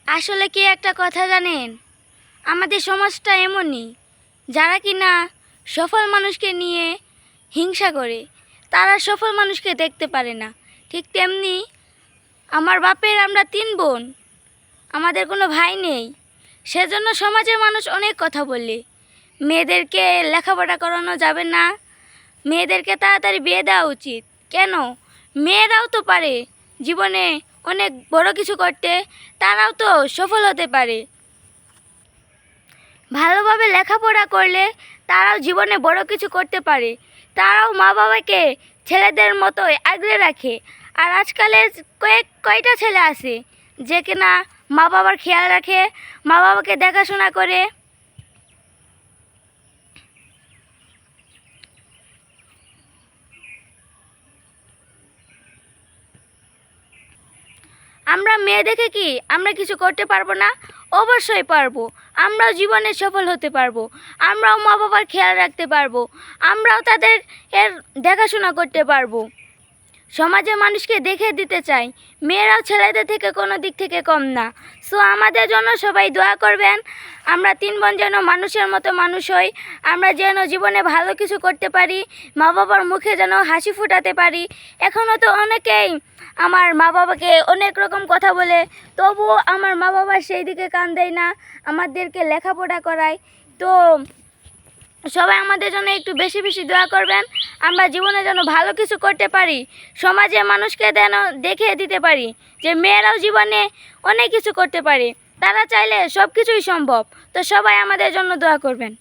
আসলে কি একটা কথা জানেন, আমাদের সমাজটা এমনই, যারা কিনা সফল মানুষকে নিয়ে হিংসা করে, তারা সফল মানুষকে দেখতে পারে না। ঠিক তেমনি আমার বাপের আমরা 3 বোন, আমাদের কোনো ভাই নেই। সেজন্য সমাজের মানুষ অনেক কথা বলে, মেয়েদেরকে লেখাপড়া করানো যাবে না, মেয়েদেরকে তাড়াতাড়ি বিয়ে দেওয়া উচিত। কেন? মেয়েরাও তো পারে জীবনে অনেক বড় কিছু করতে, তারাও তো সফল হতে পারে। ভালোভাবে লেখাপড়া করলে তারাও জীবনে বড় কিছু করতে পারে, তারাও মা বাবাকে ছেলেদের মতোই আগলে রাখে। আর আজকালের কয়টা ছেলে আছে যে কিনা মা বাবার খেয়াল রাখে, মা বাবাকে দেখাশোনা করে। আমরা মেয়ে দেখে কি আমরা কিছু করতে পারবো না? অবশ্যই পারবো। আমরাও জীবনে সফল হতে পারবো, আমরাও মা বাবার খেয়াল রাখতে পারবো, আমরাও তাদের দেখাশোনা করতে পারবো। সমাজের মানুষকে দেখে দিতে চাই মেয়েরাও ছেলেদের থেকে কোনো দিক থেকে কম না। সো আমাদের জন্য সবাই দোয়া করবেন, আমরা 3 বোন যেন মানুষের মতো মানুষ হই, আমরা যেন জীবনে ভালো কিছু করতে পারি, মা বাবার মুখে যেন হাসি ফোটাতে পারি। এখনও তো অনেকেই আমার মা বাবাকে অনেক রকম কথা বলে, তবুও আমার মা বাবা সেই দিকে কান দেয় না, আমাদেরকে লেখাপড়া করায়। তো সবাই আমাদের জন্য একটু বেশি বেশি দোয়া করবেন, আমরা জীবনে যেন ভালো কিছু করতে পারি, সমাজের মানুষকে যেন দেখিয়ে দিতে পারি যে মেয়েরাও জীবনে অনেক কিছু করতে পারে, তারা চাইলে সব কিছুই সম্ভব। তো সবাই আমাদের জন্য দোয়া করবেন।